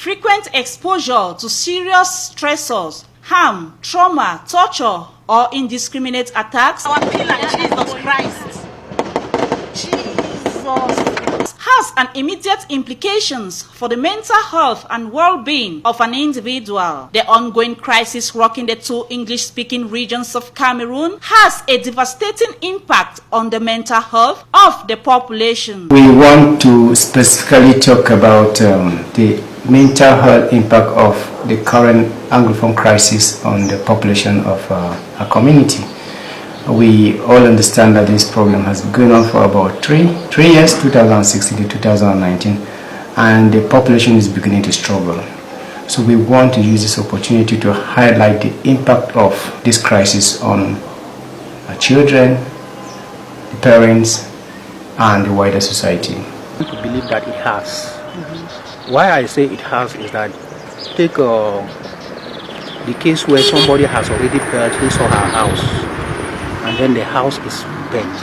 frequent exposure to serious stressors, harm, trauma, torture, or indiscriminate attacks Our pillar, Jesus Christ. Jesus. has an immediate implications for the mental health and well-being of an individual. The ongoing crisis rocking the two English-speaking regions of Cameroon has a devastating impact on the mental health of the population. We want to specifically talk about the mental health impact of the current Anglophone crisis on the population of our community. We all understand that this problem has been going on for about three years, 2016 to 2019, and the population is beginning to struggle. So we want to use this opportunity to highlight the impact of this crisis on our children, the parents, and the wider society. To believe that it has. Why I say it has is that take the case where somebody has already built his or her house, and then the house is burnt.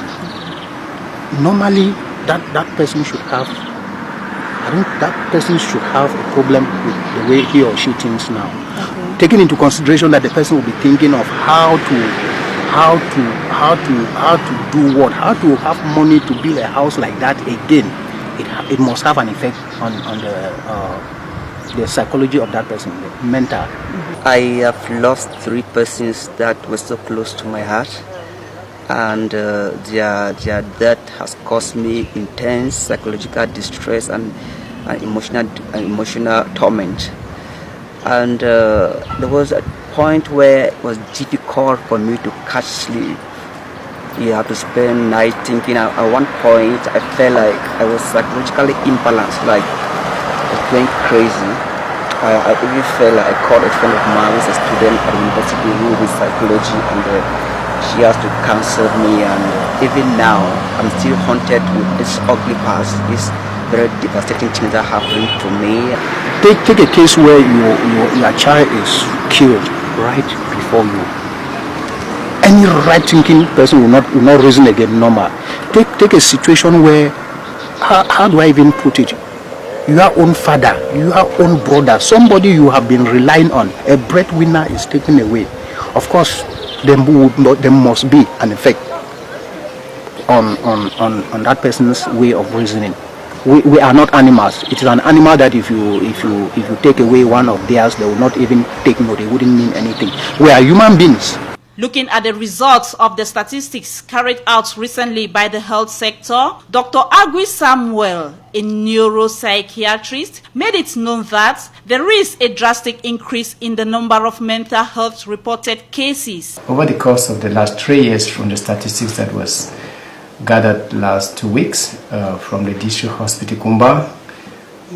Normally, that person should have, I think that person should have a problem with the way he or she thinks now. Okay. Taking into consideration that the person will be thinking of how to do what, how to have money to build a house like that again. It must have an effect on the psychology of that person, the mental. I have lost 3 persons that were so close to my heart, and their death has caused me intense psychological distress and emotional torment. And there was a point where it was difficult for me to catch sleep. You have to spend night thinking. At one point, I felt like I was psychologically imbalanced, like I was going crazy. I even felt like I called a friend of mine who's a student at the university who is psychology, and she has to counsel me. And even now, I'm still haunted with this ugly past, this very devastating things that happened to me. Take a case where your child is killed right before you. Any right-thinking person will not reason again normal. Take a situation where, how do I even put it? Your own father, your own brother, somebody you have been relying on, a breadwinner is taken away. Of course, there must be an effect on that person's way of reasoning. We are not animals. It is an animal that if you take away one of theirs, they will not even take note. It wouldn't mean anything. We are human beings. Looking at the results of the statistics carried out recently by the health sector, Dr. Agui Samuel, a neuropsychiatrist, made it known that there is a drastic increase in the number of mental health reported cases. Over the course of the last 3 years, from the statistics that was gathered last 2 weeks from the district hospital Kumba,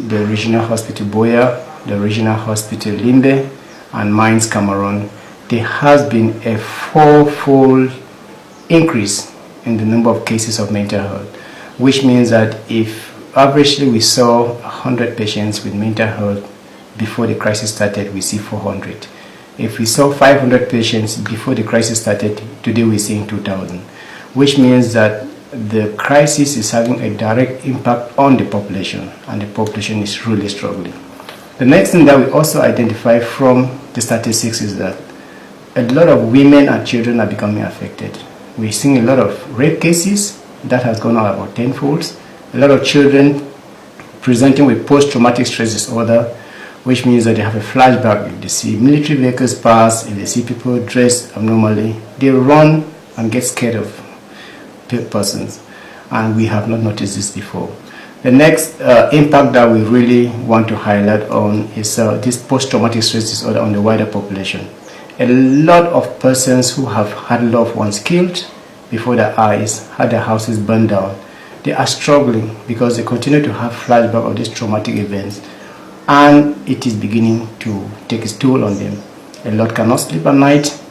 the regional hospital Boya, the regional hospital Limbe, and Mines Cameroon, there has been a 4-fold increase in the number of cases of mental health, which means that if averagely we saw 100 patients with mental health before the crisis started, we see 400. If we saw 500 patients before the crisis started, today we're seeing 2,000, which means that the crisis is having a direct impact on the population, and the population is really struggling. The next thing that we also identify from the statistics is that a lot of women and children are becoming affected. We're seeing a lot of rape cases that has gone up about 10-fold. A lot of children presenting with post-traumatic stress disorder, which means that they have a flashback. If they see military vehicles pass, if they see people dressed abnormally, they run and get scared of persons. And we have not noticed this before. The next impact that we really want to highlight on is this post-traumatic stress disorder on the wider population. A lot of persons who have had loved ones killed before their eyes, had their houses burned down, they are struggling because they continue to have flashbacks of these traumatic events, and it is beginning to take its toll on them. A lot cannot sleep at night,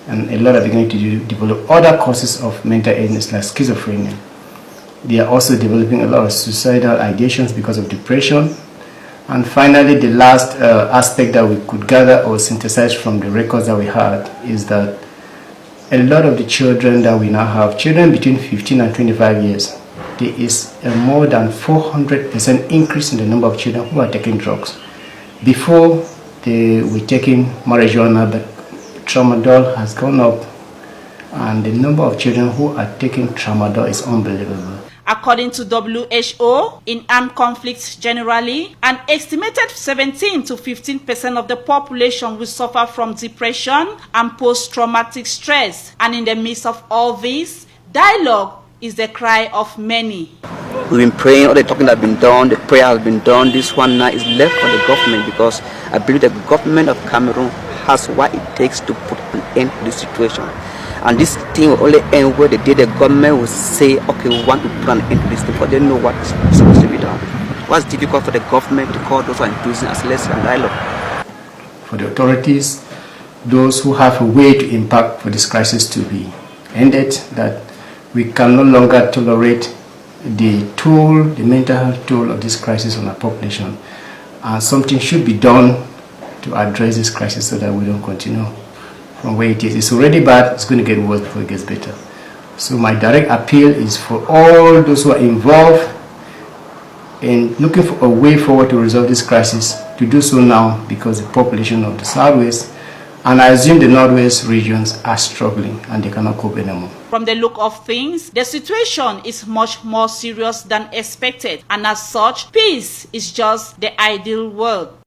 and a lot are beginning to develop other causes of mental illness like schizophrenia. They are also developing a lot of suicidal ideations because of depression. And finally, the last aspect that we could gather or synthesize from the records that we had is that a lot of the children that we now have, children between 15 and 25 years, there is a more than 400% increase in the number of children who are taking drugs. Before they were taking marijuana, but tramadol has gone up, and the number of children who are taking tramadol is unbelievable. According to WHO, in armed conflicts generally, an estimated 17 to 15% of the population will suffer from depression and post-traumatic stress. And in the midst of all this, dialogue is the cry of many. We've been praying, all the talking that has been done, the prayer has been done. This one now is left for the government, because I believe the government of Cameroon has what it takes to put an end to this situation. And this thing will only end where the day the government will say, okay, we want to put an end to this thing, because they know what's supposed to be done. What's difficult for the government to call those who are in prison as less than dialogue? For the authorities, those who have a way to impact for this crisis to be ended, that we can no longer tolerate the mental health toll of this crisis on our population. And something should be done to address this crisis so that we don't continue from where it is. It's already bad, it's going to get worse before it gets better. So my direct appeal is for all those who are involved in looking for a way forward to resolve this crisis, to do so now, because the population of the Southwest, and I assume the Northwest regions, are struggling and they cannot cope anymore. From the look of things, the situation is much more serious than expected, and as such, peace is just the ideal world.